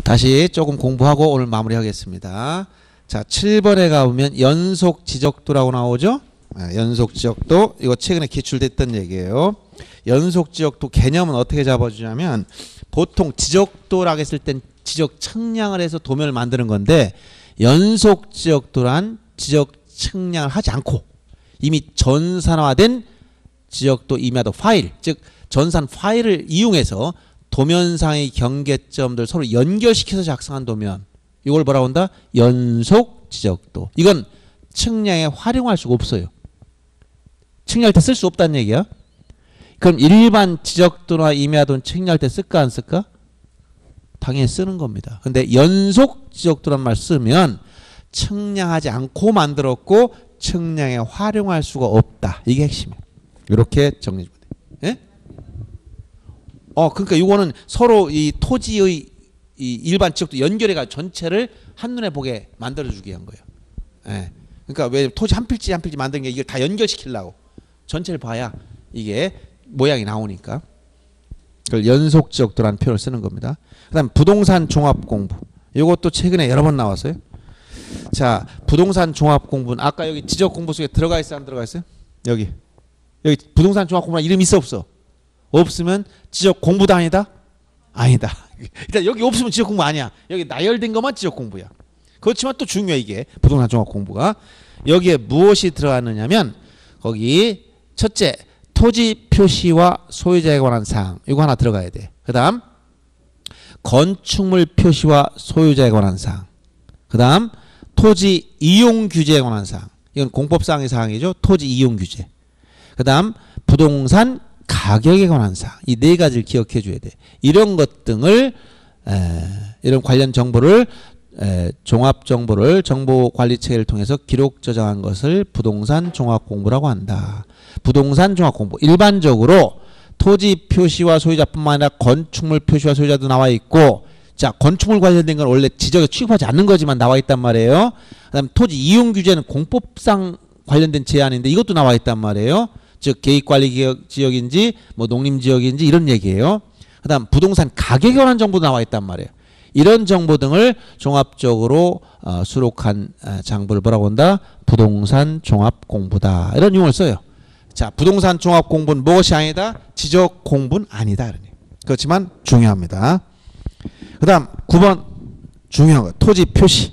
다시 조금 공부하고 오늘 마무리하겠습니다. 자, 7번에 가보면 연속 지적도라고 나오죠. 연속 지적도, 이거 최근에 기출됐던 얘기예요. 연속 지적도 개념은 어떻게 잡아주냐면, 보통 지적도라고 했을 땐 지적 측량을 해서 도면을 만드는 건데, 연속 지적도란 지적 측량을 하지 않고 이미 전산화된 지적도 임야도 파일, 즉 전산 파일을 이용해서 도면상의 경계점들 서로 연결시켜서 작성한 도면, 이걸 뭐라고 한다? 연속 지적도. 이건 측량에 활용할 수가 없어요. 측량할 때 쓸 수 없다는 얘기야. 그럼 일반 지적도나 임야도는 측량할 때 쓸까 안 쓸까? 당연히 쓰는 겁니다. 근데 연속 지적도란 말 쓰면 측량하지 않고 만들었고 측량에 활용할 수가 없다. 이게 핵심이에요. 이렇게 정리해 주면 돼요. 예? 그러니까 이거는 서로 이 토지의 이 일반 지적도 연결해가 전체를 한눈에 보게 만들어주기 위한 거예요. 예. 그러니까 왜 토지 한 필지 한 필지 만드는 게 이걸 다 연결시키려고 전체를 봐야 이게 모양이 나오니까. 그걸 연속 지적도라는 표현을 쓰는 겁니다. 그다음 부동산 종합 공부. 이것도 최근에 여러 번 나왔어요. 자, 부동산 종합 공부는 아까 여기 지적 공부 속에 들어가 있어요, 안 들어가 있어요? 여기 부동산 종합 공부란 이름 있어 없어? 없으면 지적 공부도 아니다? 아니다. 일단 여기 없으면 지적 공부 아니야. 여기 나열된 것만 지적 공부야. 그렇지만 또 중요해, 이게 부동산 종합 공부가. 여기에 무엇이 들어가느냐면, 거기 첫째 토지 표시와 소유자에 관한 사항, 이거 하나 들어가야 돼. 그 다음 건축물 표시와 소유자에 관한 사항, 그 다음 토지 이용 규제에 관한 사항, 이건 공법상의 사항이죠. 토지 이용 규제. 그 다음 부동산 가격에 관한 사항, 이 네 가지를 기억해 줘야 돼. 이런 것 등을 이런 관련 정보를 종합 정보를 정보 관리 체계를 통해서 기록 저장한 것을 부동산 종합 공부라고 한다. 부동산 종합 공부, 일반적으로 토지 표시와 소유자뿐만 아니라 건축물 표시와 소유자도 나와 있고, 자, 건축물 관련된 건 원래 지적에 취급하지 않는 거지만 나와 있단 말이에요. 그다음 토지 이용 규제는 공법상 관련된 제한인데 이것도 나와 있단 말이에요. 즉 계획관리 지역인지 뭐 농림지역인지 이런 얘기예요. 그다음 부동산 가격에 관한 정보도 나와 있단 말이에요. 이런 정보 등을 종합적으로 수록한 장부를 뭐라고 한다? 부동산 종합 공부다. 이런 용어를 써요. 자, 부동산 종합 공부는 무엇이 아니다? 지적 공부는 아니다. 그렇지만 중요합니다. 그 다음 9번 중요한 거, 토지 표시.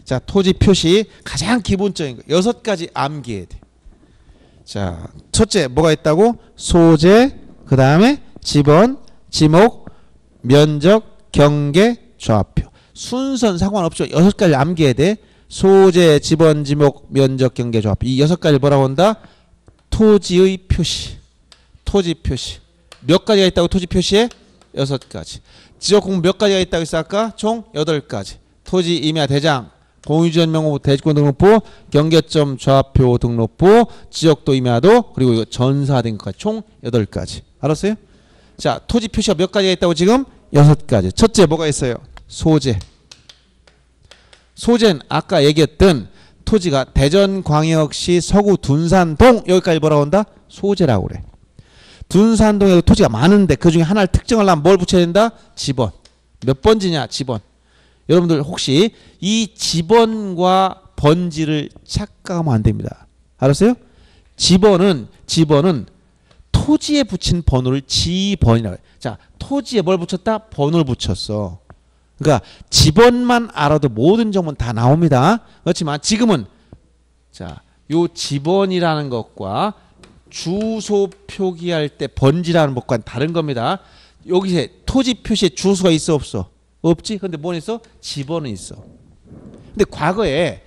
자, 토지 표시 가장 기본적인 거 6가지 암기해야 돼. 자, 첫째 뭐가 있다고? 소재, 그 다음에 지번, 지목, 면적, 경계, 좌표. 순서는 상관없죠. 6가지 암기해야 돼. 소재, 지번, 지목, 면적, 경계, 좌표. 이 6가지를 뭐라고 한다? 토지의 표시. 토지 표시. 몇 가지가 있다고 토지 표시에? 6가지. 지적 공부 몇 가지가 있다고 했어 아까? 총 8가지. 토지 임야 대장, 공유지원 명부, 대지권 등록부, 경계점 좌표 등록부, 지적도 임야도, 그리고 이거 전사된 것까지 총 8가지. 알았어요? 자, 토지 표시가 몇 가지가 있다고 지금? 6가지. 첫째 뭐가 있어요? 소재. 소재는 아까 얘기했던 토지가 대전광역시 서구 둔산동, 여기까지 뭐라고 한다? 소재라고 그래. 둔산동에도 토지가 많은데 그중에 하나를 특정을 하면 뭘 붙여야 된다? 지번. 몇 번지냐? 지번. 여러분들 혹시 이 지번과 번지를 착각하면 안 됩니다. 알았어요? 지번은 토지에 붙인 번호를 지번이라고 해요. 자, 토지에 뭘 붙였다? 번호를 붙였어. 그러니까 지번만 알아도 모든 정보는 다 나옵니다. 그렇지만 지금은 자, 요 지번이라는 것과 주소 표기할 때 번지라는 것과는 다른 겁니다. 여기서 토지 표시에 주소가 있어 없어? 없지? 근데 뭐는 있어? 지번은 있어. 근데 과거에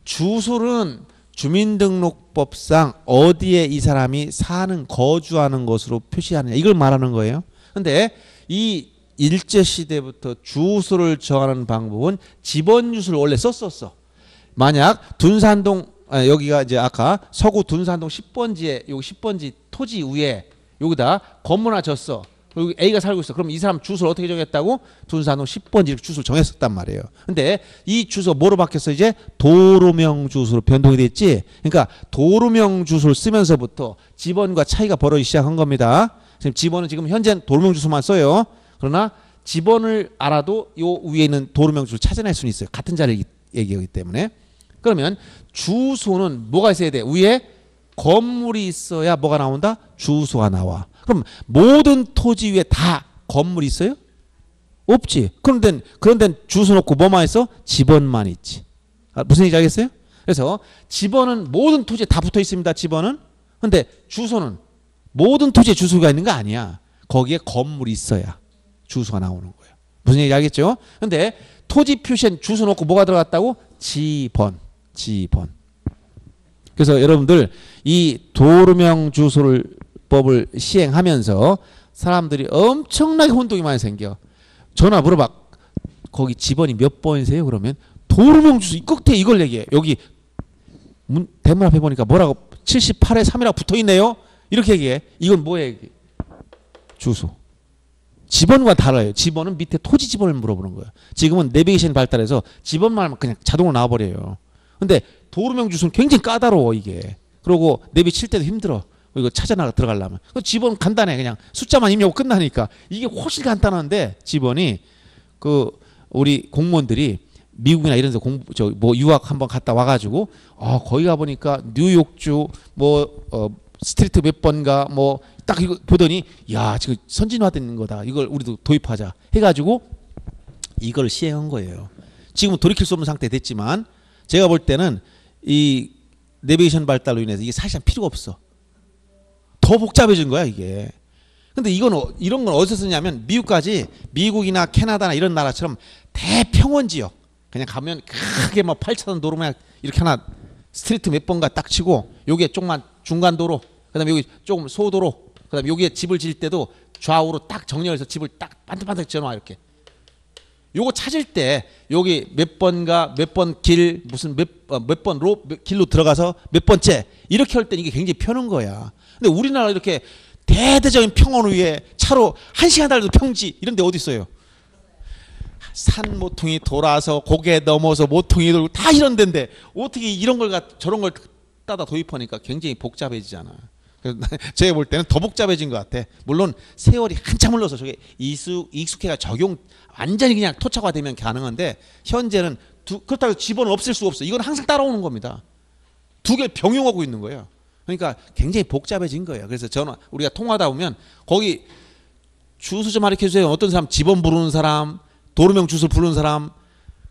주소는 주민등록법상 어디에 이 사람이 사는 거주하는 것으로 표시하느냐 이걸 말하는 거예요. 근데 이 일제시대부터 주소를 정하는 방법은 지번 주소를 원래 썼었어. 만약 둔산동 여기가 이제 아까 서구 둔산동 10번지에 여기 10번지 토지 위에 여기다 건물 하나 졌어. 여기 A가 살고 있어. 그럼 이 사람 주소를 어떻게 정했다고? 둔산동 10번지 이렇게 주소를 정했었단 말이에요. 근데 이 주소 뭐로 바뀌었어? 이제 도로명 주소로 변동이 됐지. 그러니까 도로명 주소를 쓰면서부터 지번과 차이가 벌어지기 시작한 겁니다. 지금 지번은 지금 현재 도로명 주소만 써요. 그러나 지번을 알아도 요 위에 있는 도로명 주소를 찾아낼 수는 있어요. 같은 자리를 얘기하기 때문에. 그러면 주소는 뭐가 있어야 돼? 위에 건물이 있어야 뭐가 나온다? 주소가 나와. 그럼 모든 토지 위에 다 건물이 있어요? 없지. 그런 데는 주소 놓고 뭐만 있어? 지번만 있지. 무슨 얘기인지 알겠어요? 그래서 지번은 모든 토지에 다 붙어 있습니다. 지번은. 근데 주소는 모든 토지에 주소가 있는 거 아니야. 거기에 건물이 있어야 주소가 나오는 거예요. 무슨 얘기인지 알겠죠? 근데 토지 표시엔 주소 놓고 뭐가 들어갔다고? 지번. 그래서 여러분들 이 도로명 주소를 법을 시행하면서 사람들이 엄청나게 혼동이 많이 생겨. 전화 물어봐. 거기 지번이 몇 번이세요? 그러면 도로명 주소 끝에 이걸 얘기해. 여기 대문 앞에 보니까 뭐라고 78에 3이라고 붙어있네요. 이렇게 얘기해. 이건 뭐예요? 주소. 지번과 달라요. 지번은 밑에 토지 지번을 물어보는 거예요. 지금은 내비게이션이 발달해서 지번만 하면 그냥 자동으로 나와버려요. 근데 도로명 주소는 굉장히 까다로워 이게. 그리고 내비 칠 때도 힘들어. 이거 찾아나가 들어가려면. 지번 간단해. 그냥 숫자만 입력하고 끝나니까. 이게 훨씬 간단한데 지번이 우리 공무원들이 미국이나 이런 데서 유학 한번 갔다 와가지고 거기 가보니까 뉴욕주 스트리트 몇 번가 딱 이거 보더니 야 지금 선진화된 거다. 이걸 우리도 도입하자 해가지고 이걸 시행한 거예요. 지금은 돌이킬 수 없는 상태 됐지만 제가 볼 때는 이 내비게이션 발달로 인해서 이게 사실상 필요가 없어. 더 복잡해진 거야 이게. 근데 이런 건 어디서 쓰냐면 미국이나 캐나다나 이런 나라처럼 대평원 지역 그냥 가면 크게 8차선 도로만 이렇게 하나 스트리트 몇 번가 딱 치고 요게 조그만 중간 도로 그다음에 여기 조금 소도로 그다음에 여기에 집을 지을 때도 좌우로 딱 정렬해서 집을 딱 반듯반듯 지어놔 이렇게. 요거 찾을 때 여기 몇 번가 몇 번 길 무슨 몇 번 길로 들어가서 몇 번째 이렇게 할 때 이게 굉장히 편한 거야. 근데 우리나라 이렇게 대대적인 평원 위에 차로 1시간 달려도 평지 이런 데 어디 있어요? 산 모퉁이 돌아서 고개 넘어서 모퉁이 돌고 다 이런 데인데 어떻게 이런 걸 저런 걸 따다 도입하니까 굉장히 복잡해지잖아. 그래서 제가 볼 때는 더 복잡해진 것 같아. 물론 세월이 한참 흘러서 저게 익숙해가 적용 완전히 그냥 토착화되면 가능한데 현재는 그렇다고 지번 없앨 수 없어. 이건 항상 따라오는 겁니다. 두 개를 병용하고 있는 거예요. 그러니까 굉장히 복잡해진 거예요. 그래서 우리가 통화하다 보면 거기 주소 좀 가르쳐 주세요. 어떤 사람 지번 부르는 사람, 도로명 주소 부르는 사람.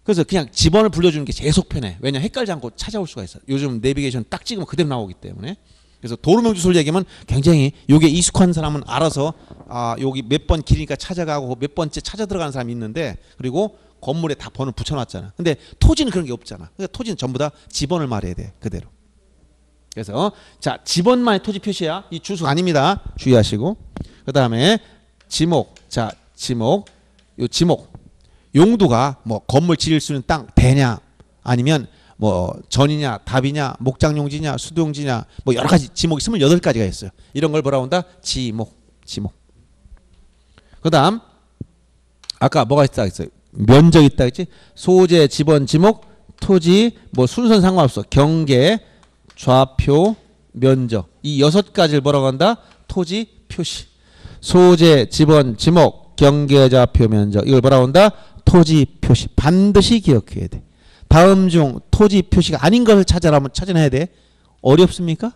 그래서 그냥 지번을 불러주는 게 제일 속 편해. 왜냐 헷갈리지 않고 찾아올 수가 있어. 요즘 내비게이션 딱 찍으면 그대로 나오기 때문에. 그래서 도로명 주소를 얘기하면 굉장히 요게 익숙한 사람은 알아서 여기 몇 번 길이니까 찾아가고 몇 번째 찾아 들어가는 사람이 있는데 그리고 건물에 다 번호 붙여놨잖아. 근데 토지는 그런 게 없잖아. 그러니까 토지는 전부 다 지번을 말해야 돼. 그대로. 그래서 자 지번만의 토지 표시야. 이 주소가 아닙니다. 주의하시고. 그 다음에 지목. 자 지목. 요 지목. 용도가 건물 지을 수 있는 땅 대냐 아니면 전이냐 답이냐 목장용지냐 수도용지냐 여러 가지 지목이 28가지가 있어요. 이런 걸 뭐라고 한다? 지목. 그 다음 아까 뭐가 있다 했어요? 면적 있다 했지? 소재 지번 지목 토지 순서는 상관없어. 경계 좌표 면적 이 6가지를 뭐라고 한다? 토지 표시. 소재 지번 지목 경계 좌표 면적 이걸 뭐라고 한다? 토지 표시. 반드시 기억해야 돼. 다음 중 토지 표시가 아닌 것을 찾아내야 돼. 어렵습니까?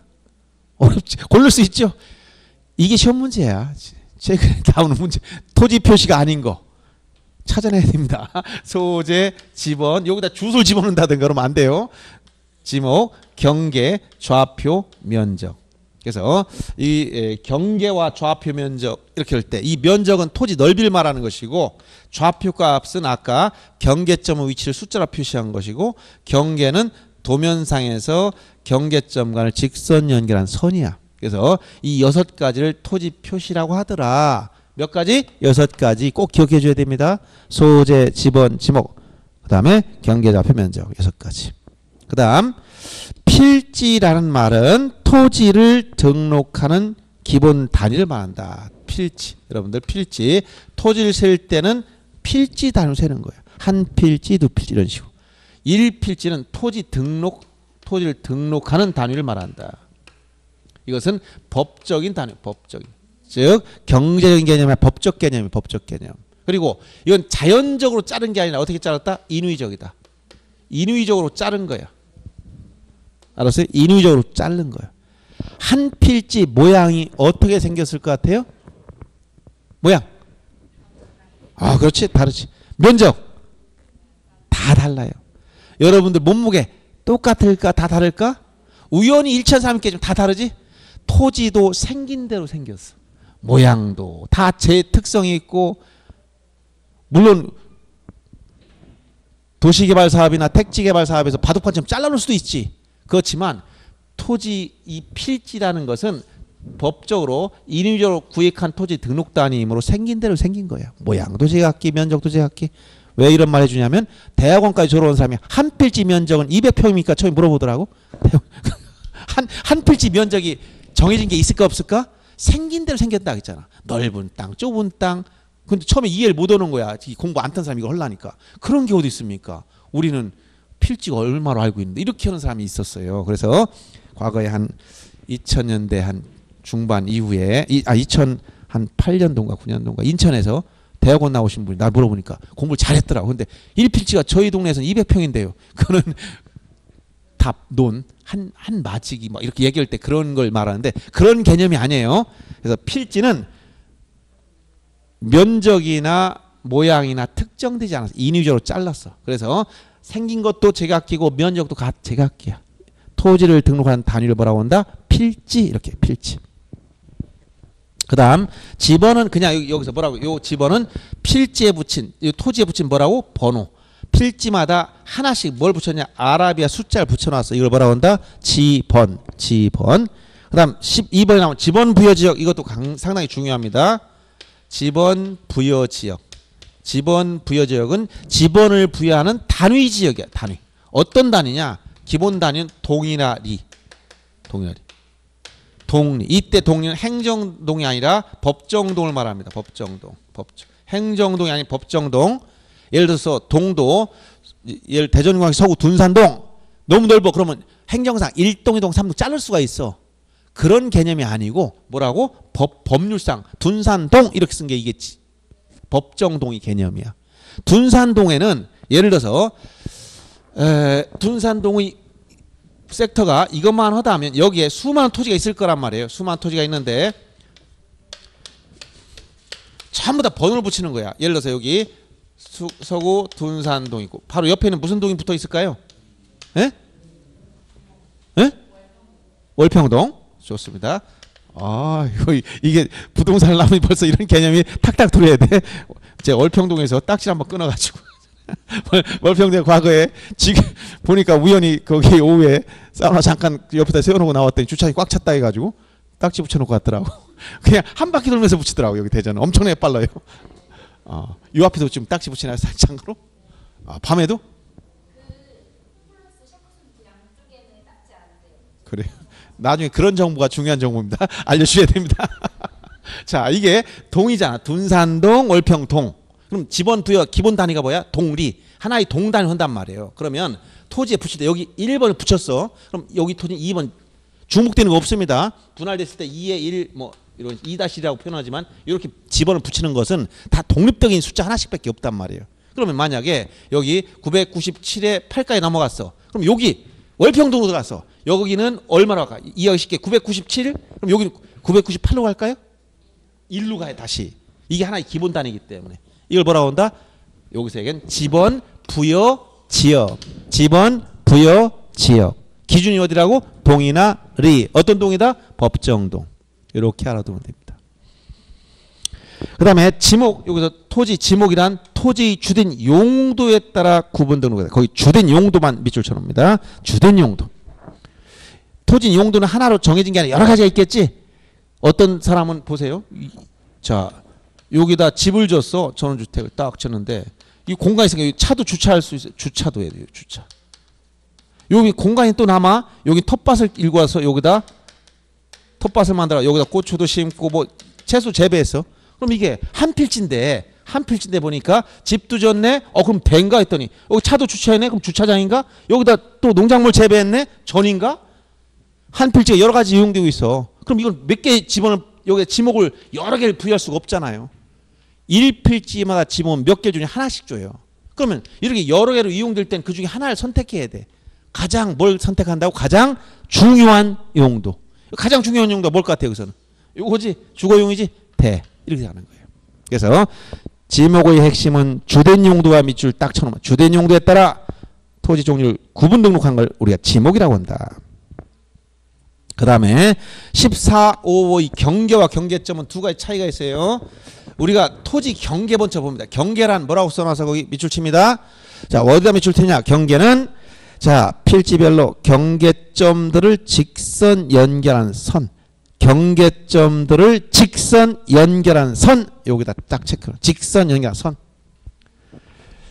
어렵지. 고를 수 있죠. 이게 시험 문제야. 최근에 나오는 문제. 토지 표시가 아닌 거 찾아내야 됩니다. 소재, 지번 여기다 주소를 집어넣는다든가 그러면 안 돼요. 지목, 경계, 좌표, 면적. 그래서 이 경계와 좌표 면적 이렇게 할 때 이 면적은 토지 넓이를 말하는 것이고 좌표 값은 아까 경계점의 위치를 숫자로 표시한 것이고 경계는 도면상에서 경계점 간을 직선 연결한 선이야. 그래서 이 6가지를 토지 표시라고 하더라. 몇 가지? 6가지 꼭 기억해 줘야 됩니다. 소재, 지번, 지목 그 다음에 경계, 좌표, 면적 6가지. 그 다음 필지라는 말은 토지를 등록하는 기본 단위를 말한다. 필지. 여러분들 필지. 토지를 셀 때는 필지 단위로 세는 거예요. 한 필지, 두 필지 이런 식으로. 1필지는 토지를 등록하는 단위를 말한다. 이것은 법적인 단위, 법적인. 즉 경제적인 개념이 법적 개념이 법적 개념. 그리고 이건 자연적으로 자른 게 아니라 어떻게 잘랐다? 인위적이다. 인위적으로 자른 거야. 알았어요? 인위적으로 자른 거야. 한 필지 모양이 어떻게 생겼을 것 같아요? 모양. 아, 그렇지. 다르지. 면적. 다 달라요. 여러분들 몸무게 똑같을까? 다 다를까? 우연히 일천삼십계 좀 다 다르지? 토지도 생긴 대로 생겼어. 모양도 다 제 특성이 있고, 물론 도시개발사업이나 택지개발사업에서 바둑판처럼 잘라놓을 수도 있지. 그렇지만 토지 이 필지라는 것은 법적으로 인위적으로 구획한 토지 등록 단위이므로 생긴 대로 생긴 거예요. 모양도 제각기, 면적도 제각기. 왜 이런 말 해주냐면 대학원까지 졸업한 사람이 한 필지 면적은 200평입니까? 처음에 물어보더라고. 한 필지 면적이 정해진 게 있을까 없을까? 생긴 대로 생겼다 했잖아. 넓은 땅, 좁은 땅. 근데 처음에 이해를 못 하는 거야. 공부 안 탄 사람이 이거 하려니까. 그런 게 어디 있습니까? 우리는 필지가 얼마로 알고 있는데 이렇게 하는 사람이 있었어요. 그래서 과거에 한 2000년대 한 중반 이후에 2008년도인가 9년도인가 인천에서 대학원 나오신 분이 나 물어보니까 공부를 잘했더라고. 근데 1필지가 저희 동네에서는 200평인데요. 그거는 답논 한 마지기 막 이렇게 얘기할 때 그런 걸 말하는데 그런 개념이 아니에요. 그래서 필지는 면적이나 모양이나 특정되지 않아서 인위적으로 잘랐어. 그래서 생긴 것도 제각기고 면적도 제각기야. 토지를 등록한 단위를 뭐라고 한다? 필지. 이렇게 필지. 그 다음 집어는 그냥 여기서 뭐라고? 요 집어는 필지에 붙인 토지에 붙인 뭐라고? 번호. 필지마다 하나씩 뭘 붙였냐? 아라비아 숫자를 붙여놨어. 이걸 뭐라고 한다? 지번. 지번. 그 다음 12번에 나오면 지번 부여지역. 이것도 상당히 중요합니다. 지번 부여지역. 지번 부여지역은 지번을 부여하는 단위 지역이야. 단위. 어떤 단위냐? 기본 단위는 동이나 리. 동이나 리. 동리. 이때 동리는 행정동이 아니라 법정동을 말합니다. 법정동. 행정동이 아닌 법정동. 예를 들어서 동도 대전광역 서구 둔산동 너무 넓어. 그러면 행정상 1동, 2동, 3동 자를 수가 있어. 그런 개념이 아니고 뭐라고? 법률상 둔산동 이렇게 쓴 게 이게 법정동이 개념이야. 둔산동에는 예를 들어서 둔산동의 섹터가 이것만 하다 하면 여기에 수많은 토지가 있을 거란 말이에요. 수많은 토지가 있는데 전부 다 번호를 붙이는 거야. 예를 들어서 여기 서구 둔산동 있고 바로 옆에는 무슨 동이 붙어 있을까요? 예? 예? 월평동. 좋습니다. 아, 이게 부동산을 나오니 벌써 이런 개념이 탁탁 들어야 돼. 제가 월평동에서 딱지 한번 끊어가지고 월평동 과거에 지금 보니까 우연히 거기 오후에 사우나 잠깐 옆에다 세워놓고 나왔더니 주차장이 꽉 찼다 해가지고 딱지 붙여놓고 갔더라고. 그냥 한 바퀴 돌면서 붙이더라고. 여기 대전은 엄청나게 빨라요. 요 앞에도 지금 딱지 붙이나요? 장으로? 밤에도? 그래요. 나중에 그런 정보가 중요한 정보입니다. 알려주셔야 됩니다. 자, 이게 동이잖아. 둔산동, 월평동. 그럼 지번 부여 기본 단위가 뭐야? 동리. 하나의 동 단위 한단 말이에요. 그러면 토지에 붙일 때 여기 1번을 붙였어. 그럼 여기 토지 2번 중복되는 거 없습니다. 분할됐을 때 2의 1 뭐 이런 2-1이라고 표현하지만 이렇게 지번을 붙이는 것은 다 독립적인 숫자 하나씩밖에 없단 말이에요. 그러면 만약에 여기 997에 8까지 넘어갔어. 그럼 여기 월평동으로 들어갔어. 여기는 얼마로 갈까? 이해하기 쉽게 997? 그럼 여기는 998로 갈까요? 1로 가요 다시. 이게 하나의 기본 단위이기 때문에. 이걸 뭐라고 한다? 여기서 얘기한 지번 부여 지역. 지번 부여 지역. 기준이 어디라고? 동이나 리. 어떤 동이다? 법정동. 이렇게 알아두면 됩니다. 그 다음에 지목. 여기서 토지 지목이란 토지 주된 용도에 따라 구분되는 거다. 거기 주된 용도만 밑줄 쳐놓습니다. 주된 용도. 토지 용도는 하나로 정해진 게 아니라 여러 가지가 있겠지. 어떤 사람은 보세요. 자, 여기다 집을 줬어. 전원주택을 딱 쳤는데 이 공간이 있으니까 차도 주차할 수 있어요. 주차도 해야 돼요. 주차. 여기 공간이 또 남아. 여기 텃밭을 일고 와서 여기다 텃밭을 만들어 여기다 고추도 심고 뭐 채소 재배했어. 그럼 이게 한 필지인데 보니까 집도 졌네. 그럼 배인가 했더니 여기 차도 주차했네. 그럼 주차장인가? 여기다 또 농작물 재배했네. 전인가? 한 필지가 여러 가지 이용되고 있어. 그럼 이건 몇 개 집어넣을 여기에 지목을 여러 개를 부여할 수가 없잖아요. 1필지마다 지문 몇 개 중에 하나씩 줘요. 그러면 이렇게 여러 개로 이용될 땐 그 중에 하나를 선택해야 돼. 가장 뭘 선택한다고? 가장 중요한 용도. 가장 중요한 용도가 뭘 것 같아요? 여기서는 이거지. 주거용이지. 대. 이렇게 하는 거예요. 그래서 지목의 핵심은 주된 용도와 밑줄 딱 쳐놓으면 주된 용도에 따라 토지 종류를 구분 등록한 걸 우리가 지목이라고 한다. 그 다음에 14.5의 경계와 경계점은 두 가지 차이가 있어요. 우리가 토지 경계 먼저 봅니다. 경계란 뭐라고 써놔서 거기 밑줄 칩니다. 자, 어디다 밑줄 치냐? 경계는 자, 필지별로 경계점들을 직선 연결한 선. 경계점들을 직선 연결한 선. 여기다 딱 체크. 직선 연결한 선.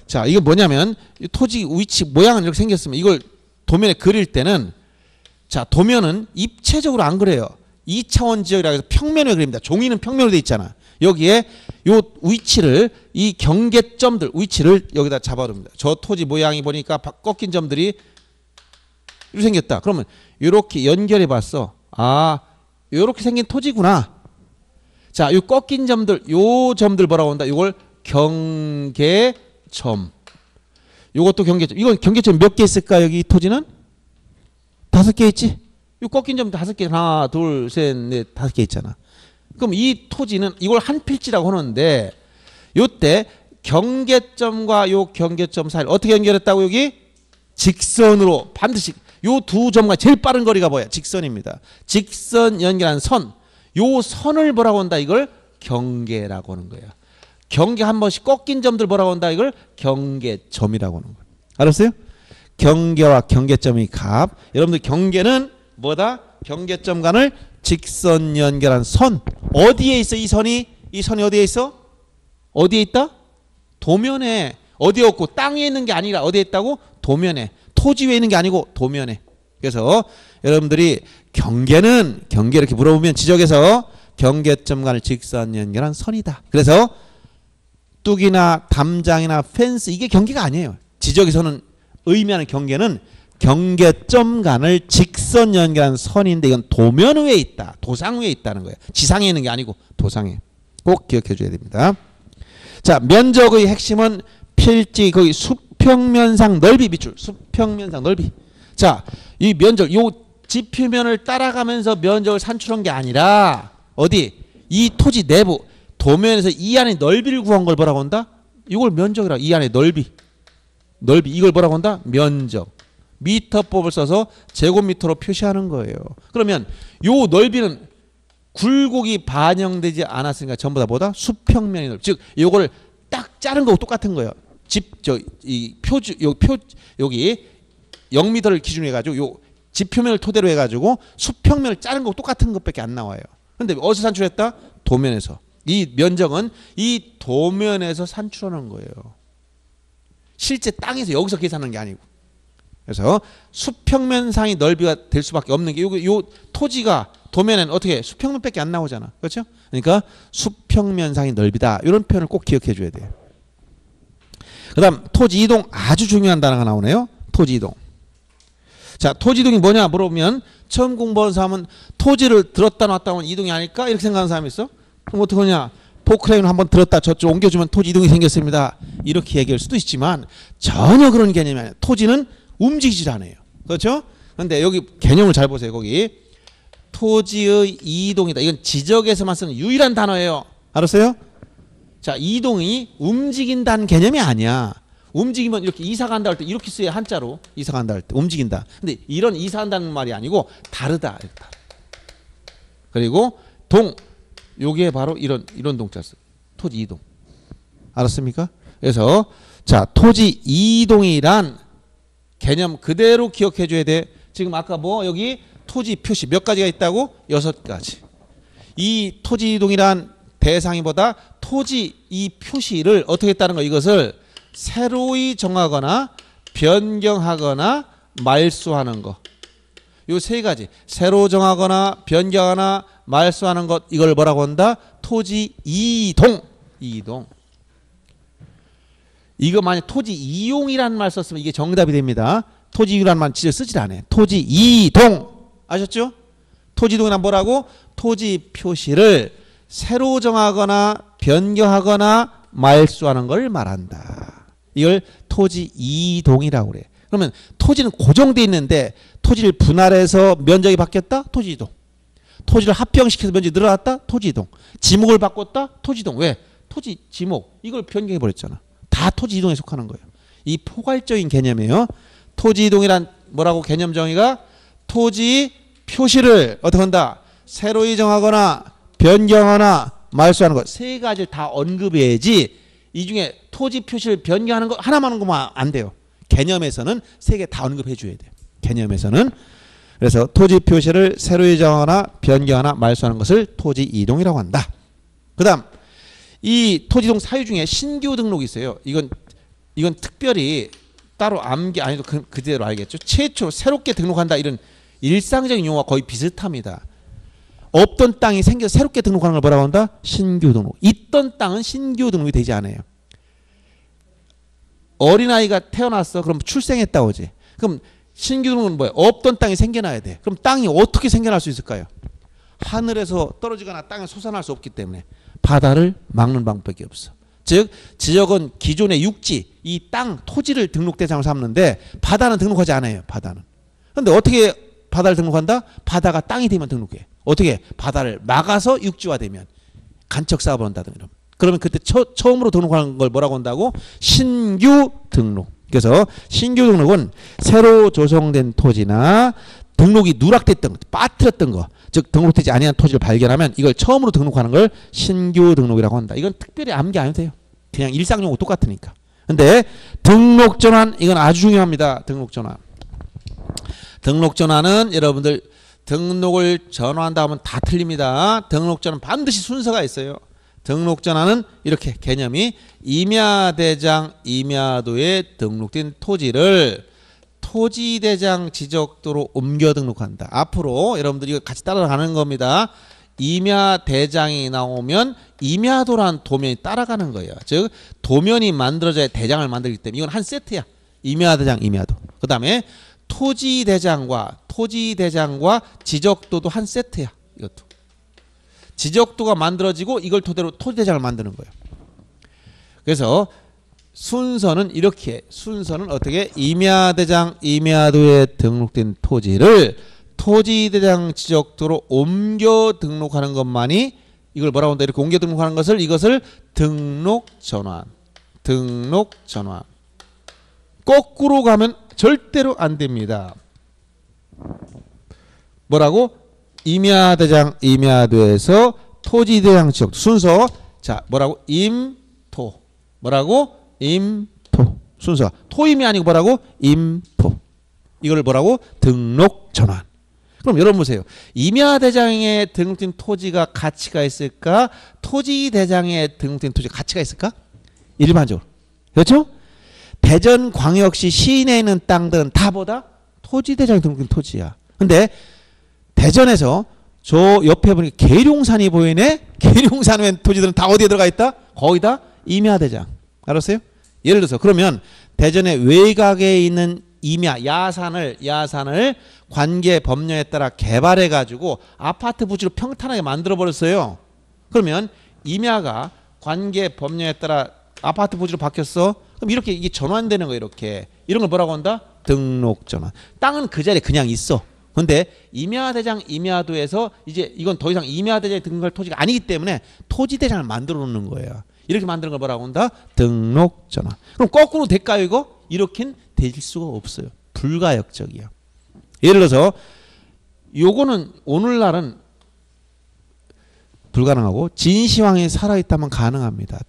자, 이거 뭐냐면 토지 위치 모양은 이렇게 생겼으면 이걸 도면에 그릴 때는 자, 도면은 입체적으로 안 그래요. 2차원 지역이라고 해서 평면으로 그립니다. 종이는 평면으로 돼 있잖아. 여기에 요 위치를 이 경계점들 위치를 여기다 잡아둡니다. 저 토지 모양이 보니까 꺾인 점들이 이렇게 생겼다. 그러면 이렇게 연결해 봤어. 아, 이렇게 생긴 토지구나. 자, 요 꺾인 점들, 요 점들 뭐라고 한다? 이걸 경계점. 요것도 경계점. 이건 경계점 몇 개 있을까? 여기 토지는 5개 있지? 요 꺾인 점 5개. 하나, 둘, 셋, 넷, 5개 있잖아. 그럼 이 토지는 이걸 한 필지라고 하는데 요때 경계점과 요 경계점 사이를 어떻게 연결했다고? 여기 직선으로 반드시 요 두 점과 제일 빠른 거리가 뭐야? 직선입니다. 직선 연결한 선. 요 선을 뭐라고 한다? 이걸 경계라고 하는 거야. 경계 한 번씩 꺾인 점들 뭐라고 한다? 이걸 경계점이라고 하는 거야. 알았어요? 경계와 경계점의 값. 여러분들 경계는 뭐다? 경계점 간을 직선 연결한 선. 어디에 있어? 이 선이 어디에 있어? 어디에 있다? 도면에. 어디에 없고 땅 위에 있는 게 아니라 어디에 있다고? 도면에. 토지 위에 있는 게 아니고 도면에. 그래서 여러분들이 경계는 경계 이렇게 물어보면 지적에서 경계점 간을 직선 연결한 선이다. 그래서 뚝이나 담장이나 펜스 이게 경계가 아니에요. 지적에서는 의미하는 경계는 경계점 간을 직선 연결한 선인데 이건 도면 위에 있다. 도상 위에 있다는 거예요. 지상에 있는 게 아니고 도상에. 꼭 기억해 줘야 됩니다. 자, 면적의 핵심은 필지 거기 수평면상 넓이 밑줄. 수평면상 넓이. 자, 이 면적 요 지표면을 따라가면서 면적을 산출한 게 아니라 어디? 이 토지 내부 도면에서 이 안의 넓이를 구한 걸 뭐라고 한다? 이걸 면적이라. 이 안의 넓이. 넓이 이걸 뭐라고 한다? 면적. 미터법을 써서 제곱미터로 표시하는 거예요. 그러면 요 넓이는 굴곡이 반영되지 않았으니까 전부 다 뭐다? 수평면의 넓이. 즉 요걸 딱 자른 거하고 똑같은 거예요. 여기 0m를 기준으로 해가지고 요 지표면을 토대로 해가지고 수평면을 자른 거하고 똑같은 것밖에 안 나와요. 근데 어디서 산출했다? 도면에서. 이 면적은 이 도면에서 산출하는 거예요. 실제 땅에서 여기서 계산하는 게 아니고. 그래서 수평면상의 넓이가 될 수밖에 없는 게 요 토지가 도면에는 어떻게 수평면밖에 안 나오잖아. 그렇죠? 그러니까 수평면상의 넓이다. 이런 표현을 꼭 기억해 줘야 돼요. 그 다음 토지 이동 아주 중요한 단어가 나오네요. 토지 이동. 자, 토지 이동이 뭐냐 물어보면 처음 공부하는 사람은 토지를 들었다 놨다 하면 이동이 아닐까? 이렇게 생각하는 사람이 있어. 그럼 어떻게 하냐? 포크레인을 한번 들었다 저쪽 옮겨주면 토지 이동이 생겼습니다. 이렇게 얘기할 수도 있지만 전혀 그런 개념이 아니에요. 토지는 움직이질 않아요. 그렇죠? 그런데 여기 개념을 잘 보세요. 거기 토지의 이동이다. 이건 지적에서만 쓰는 유일한 단어예요. 알았어요? 자, 이동이 움직인다는 개념이 아니야. 움직이면 이렇게 이사 간다 할 때 이렇게 쓰여야 한자로 이사 간다 할 때 움직인다. 근데 이런 이사 한다는 말이 아니고 다르다. 그리고 동 요게 바로 이런 동자 써. 토지 이동. 알았습니까? 그래서 자, 토지 이동이란 개념 그대로 기억해 줘야 돼. 지금 아까 뭐 여기 토지 표시 몇 가지가 있다고? 6가지. 이 토지 이동이란 대상이보다 토지 이 표시를 어떻게 했다는 거 이것을 새로이 정하거나 변경하거나 말소하는 거. 요 3가지. 새로 정하거나 변경하거나 말소하는 것 이걸 뭐라고 한다? 토지 이동. 이동. 이거 만약 토지 이용이라는 말 썼으면 이게 정답이 됩니다. 토지 이용이라는 말 진짜 쓰질 않아요. 토지 이동. 아셨죠? 토지 이동이란 뭐라고? 토지 표시를 새로 정하거나 변경하거나 말소하는 걸 말한다. 이걸 토지 이동이라고 그래. 그러면 토지는 고정돼 있는데 토지를 분할해서 면적이 바뀌었다? 토지 이동. 토지를 합병시켜서 면적이 늘어났다? 토지 이동. 지목을 바꿨다? 토지 이동. 왜? 토지 지목 이걸 변경해 버렸잖아. 다 토지 이동에 속하는 거예요. 이 포괄적인 개념이에요. 토지 이동이란 뭐라고 개념 정의가 토지 표시를 어떻게 한다? 새로이 정하거나 변경하거나 말소하는 것 세 가지를 다 언급해야지 이 중에 토지 표시를 변경하는 거 하나만 하는 거면 안 돼요. 개념에서는 세 개 다 언급해 줘야 돼요. 개념에서는. 그래서 토지 표시를 새로이 정하거나 변경하거나 말소하는 것을 토지 이동이라고 한다. 그 다음 이 토지이동 사유 중에 신규 등록이 있어요. 이건 특별히 따로 암기 아니도 그대로 알겠죠. 최초 새롭게 등록한다 이런 일상적인 용어와 거의 비슷합니다. 없던 땅이 생겨서 새롭게 등록하는 걸 뭐라고 한다? 신규 등록. 있던 땅은 신규 등록이 되지 않아요. 어린아이가 태어났어. 그럼 출생했다고 하지. 그럼 신규 등록은 뭐예요? 없던 땅이 생겨나야 돼. 그럼 땅이 어떻게 생겨날 수 있을까요? 하늘에서 떨어지거나 땅에 솟아날 수 없기 때문에 바다를 막는 방법밖에 없어. 즉 지역은 기존의 육지, 이 땅, 토지를 등록 대상으로 삼는데 바다는 등록하지 않아요. 바다는. 그런데 어떻게 바다를 등록한다? 바다가 땅이 되면 등록해. 어떻게? 바다를 막아서 육지화되면 간척 사업을 한다든가. 그러면 그때 처음으로 등록하는 걸 뭐라고 한다고? 신규 등록. 그래서 신규 등록은 새로 조성된 토지나 등록이 누락됐던 것, 빠뜨렸던 거, 즉 등록되지 아니한 토지를 발견하면 이걸 처음으로 등록하는 걸 신규 등록이라고 한다. 이건 특별히 암기 안 해도 돼요. 그냥 일상용어 똑같으니까. 근데 등록 전환 이건 아주 중요합니다. 등록 전환. 등록 전환은 여러분들 등록을 전환한다 하면 다 틀립니다. 등록 전환 반드시 순서가 있어요. 등록 전환은 이렇게 개념이 임야대장 임야도에 등록된 토지를 토지대장 지적도로 옮겨 등록한다. 앞으로 여러분들이 이거 같이 따라가는 겁니다. 임야대장이 나오면 임야도란 도면이 따라가는 거예요. 즉 도면이 만들어져야 대장을 만들기 때문에 이건 한 세트야. 임야대장 임야도. 그 다음에 토지대장과 지적도도 한 세트야. 이것도. 지적도가 만들어지고 이걸 토대로 토지대장을 만드는 거예요. 그래서 순서는 이렇게 순서는 어떻게 임야대장 임야도에 등록된 토지를 토지대장 지적도로 옮겨 등록하는 것만이 이걸 뭐라고 한다? 이렇게 옮겨 등록하는 것을 이것을 등록전환. 등록전환. 거꾸로 가면 절대로 안 됩니다. 뭐라고? 임야대장 임야도에서 토지대장 지적 순서 자 뭐라고? 임토 뭐라고? 임토 순서 토임이 아니고 뭐라고? 임토 이걸 뭐라고? 등록전환. 그럼 여러분 보세요. 임야대장에 등록된 토지가 가치가 있을까? 토지대장에 등록된 토지가 가치가 있을까? 일반적으로 그렇죠? 대전광역시 시내에 있는 땅들은 다 뭐다? 토지대장에 등록된 토지야. 근데 대전에서 저 옆에 보니까 계룡산이 보이네? 계룡산에 토지들은 다 어디에 들어가 있다? 거의 다 임야대장. 알았어요? 예를 들어서 그러면 대전의 외곽에 있는 임야, 야산을 관계 법령에 따라 개발해 가지고 아파트 부지로 평탄하게 만들어 버렸어요. 그러면 임야가 관계 법령에 따라 아파트 부지로 바뀌었어. 그럼 이렇게 이게 전환되는 거예요. 이렇게. 이런 걸 뭐라고 한다? 등록 전환. 땅은 그 자리에 그냥 있어. 근데 임야대장 임야도에서 이제 이건 더 이상 임야대장에 등록할 토지가 아니기 때문에 토지대장을 만들어 놓는 거예요. 이렇게 만드는 걸 뭐라고 한다? 등록 전환. 그럼 거꾸로 될까요 이거? 이렇게는 될 수가 없어요. 불가역적이야. 예를 들어서 요거는 오늘날은 불가능하고 진시황이 살아있다면 가능합니다.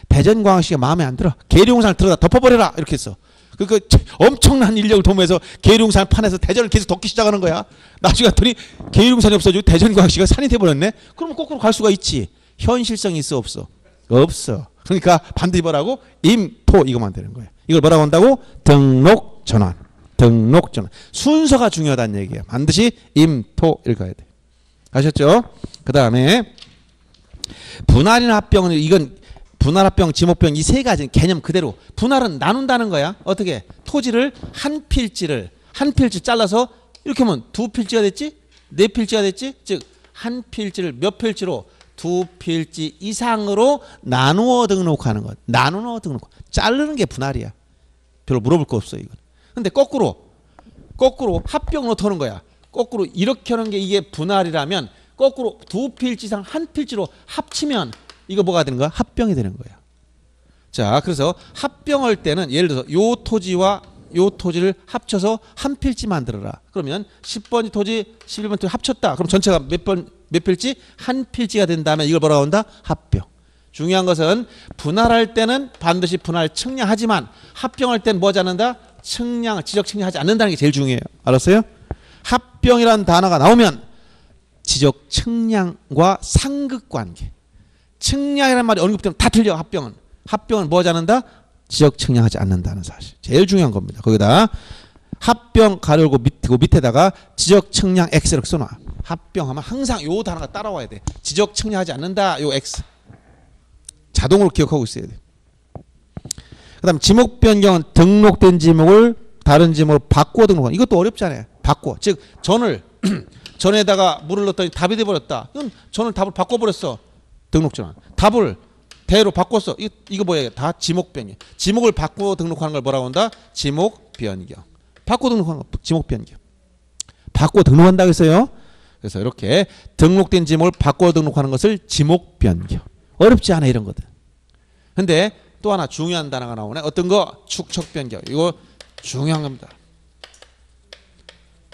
대전광역시가 마음에 안 들어. 계룡산을 들어다 덮어버려라 이렇게 했어. 그 엄청난 인력을 도모해서 계룡산 판에서 대전을 계속 덮기 시작하는 거야. 나중에 갔더니 계룡산이 없어지고 대전광역시가 산이 돼버렸네. 그러면 거꾸로 갈 수가 있지. 현실성이 있어 없어? 없어. 그러니까 반드시 뭐라고? 임토 이거만 되는 거예요. 이걸 뭐라고 한다고? 등록 전환. 등록 전환. 순서가 중요하다는 얘기예요. 반드시 임토 이렇게 가야 돼. 아셨죠? 그 다음에 분할이나 합병은 이건 분할, 합병, 지목병 이 세 가지 개념 그대로. 분할은 나눈다는 거야. 어떻게? 토지를 한 필지 잘라서 이렇게 하면 두 필지가 됐지? 네 필지가 됐지? 즉 한 필지를 몇 필지로? 두 필지 이상으로 나누어 등록하는 것. 나누어 등록. 자르는 게 분할이야. 별로 물어볼 거 없어 이건. 근데 거꾸로 합병 노트하는 거야. 거꾸로 이렇게 하는 게 이게 분할이라면 거꾸로 두 필지 이상 한 필지로 합치면 이거 뭐가 되는 거야? 합병이 되는 거야. 자, 그래서 합병할 때는 예를 들어서 요 토지와 요 토지를 합쳐서 한 필지 만들어라. 그러면 10번 토지, 11번 토지 합쳤다. 그럼 전체가 몇 필지? 한 필지가 된다면 이걸 뭐라고 한다? 합병. 중요한 것은 분할할 때는 반드시 분할 측량하지만 합병할 때는 뭐 하지 않는다? 지적 측량하지 않는다는 게 제일 중요해요. 알았어요? 합병이라는 단어가 나오면 지적 측량과 상극관계. 측량이라는 말이 언급되면 다 틀려. 합병은 뭐 하지 않는다? 지적 측량하지 않는다는 사실. 제일 중요한 겁니다. 거기다 합병 가려고 밑에다가 지적 측량 X 이렇게 써놔. 합병하면 항상 요 단어가 따라와야 돼. 지적 측량하지 않는다. 요 X. 자동으로 기억하고 있어야 돼. 그 다음 지목 변경은 등록된 지목을 다른 지목으로 바꿔 등록하는. 이것도 어렵잖아요. 바꿔. 즉 전에다가 물을 넣었더니 답이 돼버렸다. 이건 답을 바꿔버렸어. 등록전환. 답을 대로 바꿨어. 이거 뭐야? 다 지목 변경. 지목을 바꿔 등록하는 걸 뭐라고 한다? 지목 변경. 바꿔 등록하는 거 지목 변경. 바꿔 등록한다고 했어요. 그래서 이렇게 등록된 지목을 바꿔 등록하는 것을 지목 변경. 어렵지 않아 이런 것들. 근데 또 하나 중요한 단어가 나오네. 어떤 거? 축척 변경. 이거 중요한 겁니다.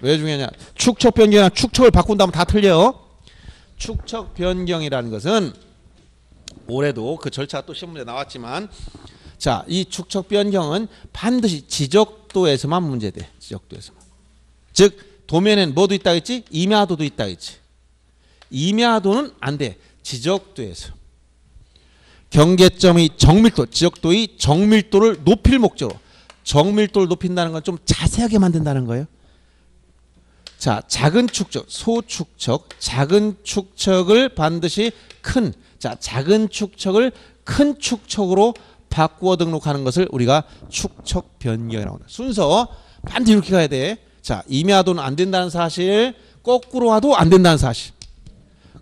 왜 중요하냐? 축척 변경이나 축척을 바꾼다면 다 틀려. 축척 변경이라는 것은 올해도 그 절차가 또 시험 문제 나왔지만, 자, 이 축척 변경은 반드시 지적도에서만 문제돼. 지적도에서만. 즉 도면엔 뭐도 있다 했지? 임야도도 있다 했지. 임야도는 안 돼. 지적도에서. 경계점의 정밀도, 지적도의 정밀도를 높일 목적으로. 정밀도를 높인다는 건 좀 자세하게 만든다는 거예요. 자, 작은 축척, 소축척, 작은 축척을 반드시 작은 축척을 큰 축척으로 바꾸어 등록하는 것을 우리가 축척 변경이라고 합니다. 순서 반드시 이렇게 가야 돼. 자, 임야도는 안 된다는 사실, 거꾸로 와도 안 된다는 사실.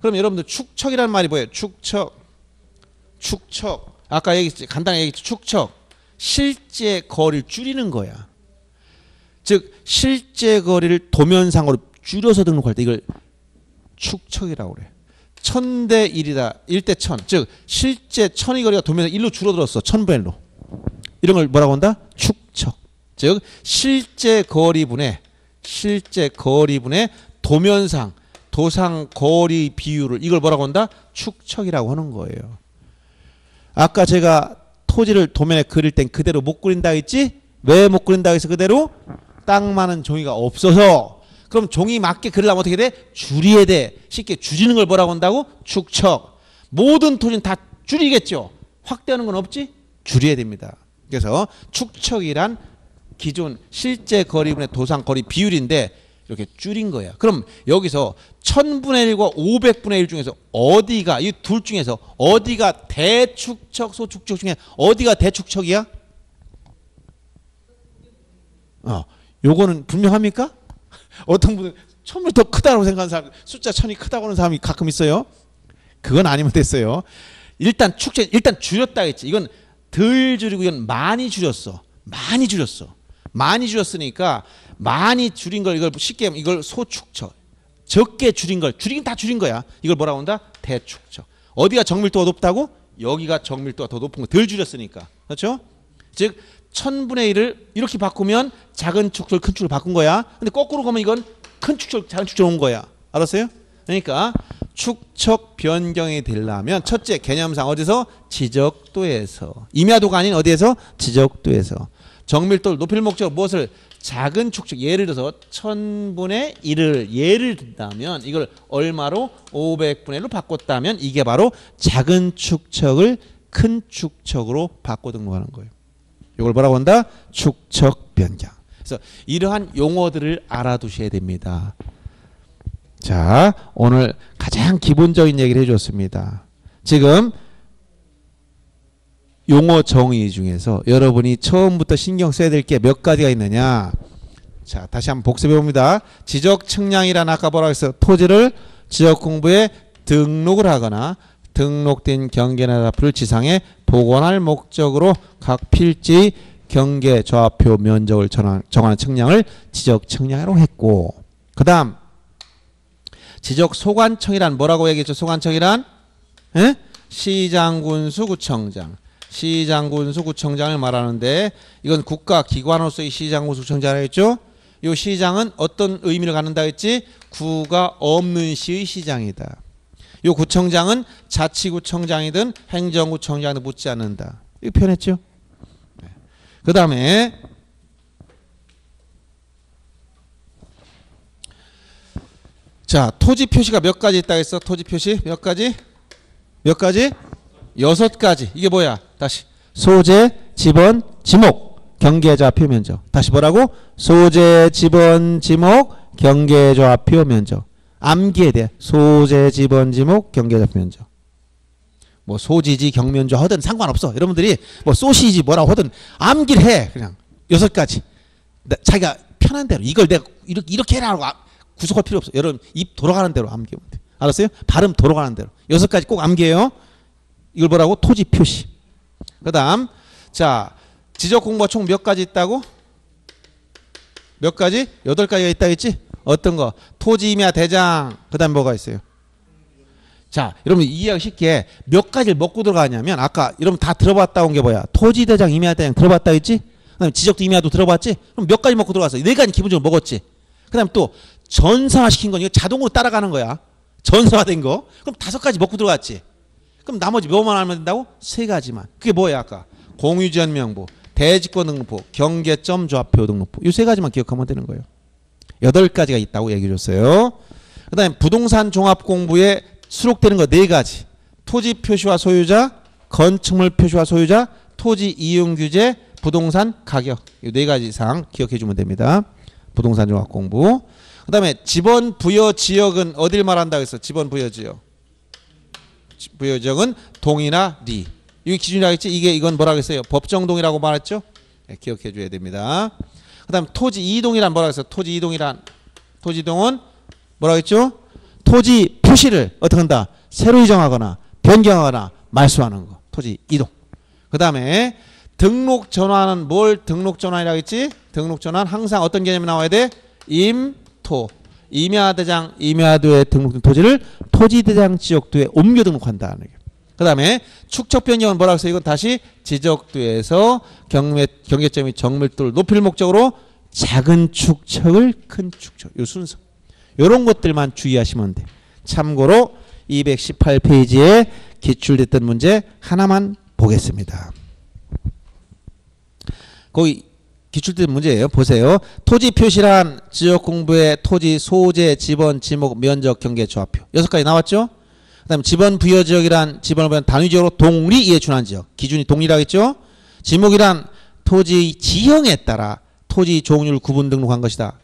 그럼 여러분들 축척이라는 말이 뭐예요? 축척. 아까 얘기했지. 간단하게 얘기했지. 축척. 실제 거리를 줄이는 거야. 즉 실제 거리를 도면상으로 줄여서 등록할 때 이걸 축척이라고 그래. 1000대 1이다. 1대 1000. 즉 실제 1000의 거리가 도면에서 1로 줄어들었어. 1000분의 1로. 이런 걸 뭐라고 한다? 축척. 즉 실제 거리분의 도면상 도상 거리 비율을 이걸 뭐라고 한다? 축척이라고 하는 거예요. 아까 제가 토지를 도면에 그릴 땐 그대로 못 그린다 했지? 왜 못 그린다 해서 그대로? 딱 많은 종이가 없어서. 그럼 종이 맞게 그리려면 어떻게 돼? 줄여야 돼. 쉽게 줄이는 걸 뭐라고 한다고? 축척. 모든 토지는 다 줄이겠죠. 확대하는 건 없지? 줄여야 됩니다. 그래서 축척이란 기존 실제 거리분의 도상 거리 비율인데 이렇게 줄인 거야. 그럼 여기서 1000분의 1과 500분의 1 중에서 어디가, 이 둘 중에서 어디가 대축척, 소축척 중에 어디가 대축척이야? 요거는 분명합니까? 어떤 분은 1000을 더 크다고 생각하는 사람, 숫자 1000이 크다고 하는 사람이 가끔 있어요. 그건 아니면 됐어요. 일단 일단 줄였다 했지. 이건 덜 줄이고 이건 많이 줄였어. 많이 줄였으니까 많이 줄인 걸 이걸 쉽게 하면 이걸 소축척. 적게 줄인 걸 줄이긴 다 줄인 거야. 이걸 뭐라고 한다? 대축척. 어디가 정밀도가 높다고? 여기가 정밀도가 더 높은 거 덜 줄였으니까. 그렇죠? 즉 1000분의 1을 이렇게 바꾸면 작은 축척을 큰 축으로 바꾼 거야. 근데 거꾸로 가면 이건 큰 축척 작은 축척 온 거야. 알았어요? 그러니까 축척 변경이 되려면 첫째 개념상 어디서? 지적도에서. 임야도가 아닌 어디에서? 지적도에서. 정밀도를 높일 목적으로 무엇을? 작은 축척. 예를 들어서 1000분의 1을 예를 든다면 이걸 얼마로? 500분의 1로 바꿨다면 이게 바로 작은 축척을 큰 축척으로 바꿔 등록하는 거예요. 이걸 뭐라고 한다? 축척 변경. 그래서 이러한 용어들을 알아두셔야 됩니다. 자, 오늘 가장 기본적인 얘기를 해줬습니다. 지금 용어 정의 중에서 여러분이 처음부터 신경 써야 될 게 몇 가지가 있느냐. 자, 다시 한번 복습해 봅니다. 지적 측량이란 아까 뭐라고 했어요? 토지를 지적 공부에 등록을 하거나 등록된 경계나 좌표를 지상에 복원할 목적으로 각 필지 경계 좌표 면적을 정하는 측량을 지적 측량이라고 했고, 그 다음 지적 소관청이란 뭐라고 얘기했죠? 소관청이란 시장군수 구청장, 시장군수 구청장을 말하는데, 이건 국가기관으로서의 시장군수 구청장이라고 했죠. 이 시장은 어떤 의미를 갖는다 했지? 구가 없는 시의 시장이다. 이 구청장은 자치구청장이든 행정구청장이든 묻지 않는다. 이거 표현했죠. 그 다음에 자, 토지 표시가 몇 가지 있다고 했어? 토지 표시 몇 가지? 몇 가지? 6가지. 이게 뭐야? 다시 소재, 지번, 지목, 경계좌표 면적. 다시 뭐라고? 소재, 지번, 지목, 경계좌표 면적. 암기에 대해 소재, 지번, 지목, 경계좌표 면적. 뭐 소지지, 경면조 하든 상관없어. 여러분들이 뭐 소시지 뭐라고 하든 암기를 해. 그냥 6가지. 자기가 편한 대로 이걸 내가 이렇게 해라 하고 구속할 필요 없어. 여러분 입 돌아가는 대로 암기하면 돼. 알았어요? 발음 돌아가는 대로. 6가지 꼭 암기해요. 이걸 뭐라고? 토지 표시. 그 다음 자, 지적 공부가 총 몇 가지 있다고? 몇 가지? 8가지가 있다 했지? 어떤 거? 토지 임야 대장. 그 다음 뭐가 있어요? 자, 여러분 이해하기 쉽게 몇 가지를 먹고 들어가냐면, 아까 여러분 다 들어봤다 온 게 뭐야? 토지 대장, 임야 대장 들어봤다 했지? 그다음에 지적도 임야도 들어봤지? 그럼 몇 가지 먹고 들어갔어? 4가지 기본적으로 먹었지? 그 다음에 또 전산화 시킨 건 이거 자동으로 따라가는 거야. 전산화된 거. 그럼 5가지 먹고 들어갔지? 그럼 나머지 뭐만 알면 된다고? 3가지만. 그게 뭐야 아까? 공유지원 명부, 대지권 등록부, 경계점 좌표 등록부. 이 3가지만 기억하면 되는 거예요. 8가지가 있다고 얘기해 줬어요. 그 다음에 부동산 종합공부에 수록되는 거 4가지. 토지 표시와 소유자, 건축물 표시와 소유자, 토지 이용 규제, 부동산 가격. 이 4가지 사항 기억해 주면 됩니다. 부동산 종합 공부. 그 다음에 지번 부여 지역은 어딜 말한다고 했어? 지번 부여 지역. 부여 지역은 동이나 리. 이게 기준이라고 했지? 이건 뭐라고 했어요? 법정동이라고 말했죠? 네, 기억해 줘야 됩니다. 그 다음 토지 이동이란 뭐라고 했어? 토지 이동이란, 토지 이동은 뭐라고 했죠? 토지 표시를 어떻게 한다? 새로 이정하거나 변경하거나 말소하는 거. 토지 이동. 그 다음에 등록 전환은 뭘 등록 전환이라고 했지? 등록 전환 항상 어떤 개념이 나와야 돼? 임토. 임야대장, 임야도에 등록된 토지를 토지대장 지역도에 옮겨 등록한다는 게. 그 다음에 축척 변경은 뭐라고 했어요? 이건 다시 지적도에서 경계점이 정밀도를 높일 목적으로 작은 축척을 큰 축척. 요 순서. 이런 것들만 주의하시면 돼. 참고로 218페이지에 기출됐던 문제 하나만 보겠습니다. 거기 기출된 문제예요. 보세요. 토지 표시란 지역 공부의 토지 소재, 지번, 지목, 면적, 경계, 좌표. 6가지 나왔죠? 그 다음에 지번 부여 지역이란 지번을 부여한 단위 지역으로 동리 이에 준한 지역. 기준이 동리라고 했죠? 지목이란 토지 지형에 따라 토지 종류를 구분 등록한 것이다.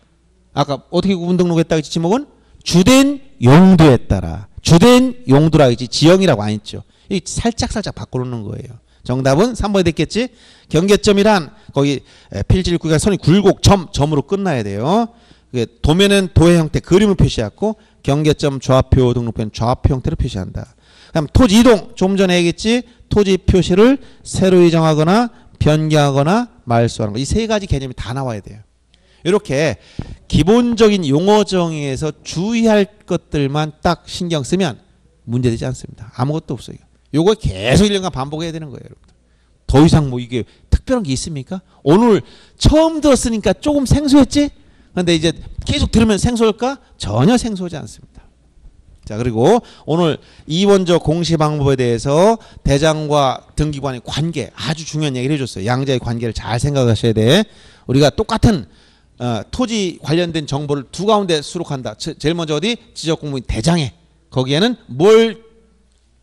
아까 어떻게 구분 등록했다고 했지? 지목은 주된 용도에 따라. 주된 용도라고 했지. 지형이라고 안 했죠. 이 살짝 바꿔놓는 거예요. 정답은 3번이 됐겠지? 경계점이란 거기 필지를 구간 선이 굴곡 점으로 끝나야 돼요. 도면은 도해 형태 그림을 표시하고 경계점 좌표 등록표는 좌표 형태로 표시한다. 그다음 토지 이동 좀 전에 얘기했지? 토지 표시를 새로 이정하거나 변경하거나 말소하는 거. 이 3가지 개념이 다 나와야 돼요. 이렇게 기본적인 용어 정의에서 주의할 것들만 딱 신경 쓰면 문제되지 않습니다. 아무것도 없어요. 요거 계속 1년간 반복해야 되는 거예요, 여러분. 더 이상 뭐 이게 특별한 게 있습니까? 오늘 처음 들었으니까 조금 생소했지? 근데 이제 계속 들으면 생소할까? 전혀 생소하지 않습니다. 자, 그리고 오늘 이원적 공시 방법에 대해서 대장과 등기관의 관계 아주 중요한 얘기를 해줬어요. 양자의 관계를 잘 생각하셔야 돼. 우리가 똑같은 토지 관련된 정보를 두 가운데 수록한다. 제일 먼저 어디? 지적공무원 대장에. 거기에는 뭘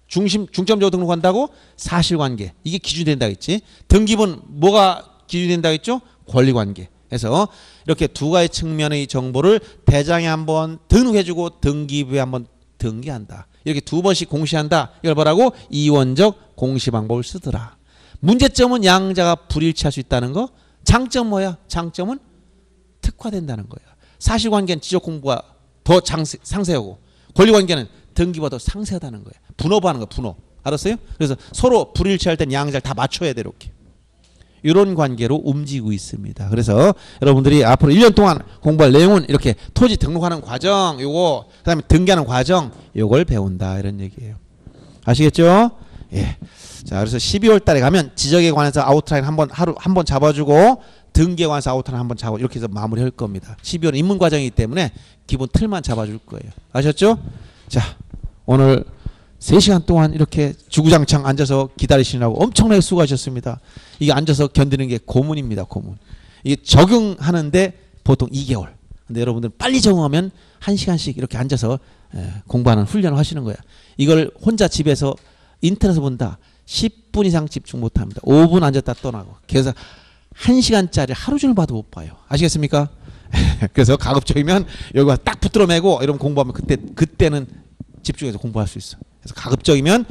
중점적으로 등록한다고? 사실관계. 이게 기준이 된다고 했지. 등기부는 뭐가 기준이 된다고 했죠? 권리관계. 그래서 이렇게 2가지 측면의 정보를 대장에 한번 등록해주고 등기부에 한번 등기한다. 이렇게 2번씩 공시한다. 이걸 뭐라고? 이원적 공시 방법을 쓰더라. 문제점은 양자가 불일치할 수 있다는 거. 장점 뭐야? 장점은 특화된다는 거야. 사실관계는 지적공부가 더 상세하고 권리관계는 등기보다 상세하다는 거예요. 분업하는 거예요. 분업. 알았어요? 그래서 서로 불일치할 땐 양자를 다 맞춰야 돼. 이렇게. 이런 관계로 움직이고 있습니다. 그래서 여러분들이 앞으로 1년 동안 공부할 내용은 이렇게 토지 등록하는 과정 요거 그다음에 등기하는 과정 요걸 배운다 이런 얘기예요. 아시겠죠? 예. 자, 그래서 12월 달에 가면 지적에 관해서 아웃라인 한번 잡아주고 등기에 관해서 아웃라인 한번 잡아 이렇게 해서 마무리할 겁니다. 12월은 입문 과정이기 때문에 기본 틀만 잡아줄 거예요. 아셨죠? 자, 오늘 3시간 동안 이렇게 주구장창 앉아서 기다리시느라고 엄청나게 수고하셨습니다. 이게 앉아서 견디는 게 고문입니다. 고문. 이게 적응하는데 보통 2개월. 근데 여러분들 빨리 적응하면 1시간씩 이렇게 앉아서 공부하는 훈련을 하시는 거예요. 이걸 혼자 집에서 인터넷에서 본다. 10분 이상 집중 못합니다. 5분 앉았다 떠나고. 그래서 1시간짜리 하루 종일 봐도 못 봐요. 아시겠습니까? 그래서 가급적이면 여기가 딱 붙들어 매고 이러면 공부하면 그때는 집중해서 공부할 수 있어. 그래서 가급적이면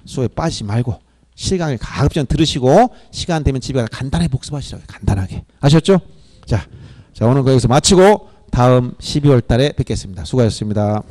수업에 빠지지 말고 시간을 가급적 들으시고 시간 되면 집에 가서 간단하게 복습하시라고요. 간단하게. 아셨죠? 자 오늘 여기서 마치고 다음 12월 달에 뵙겠습니다. 수고하셨습니다.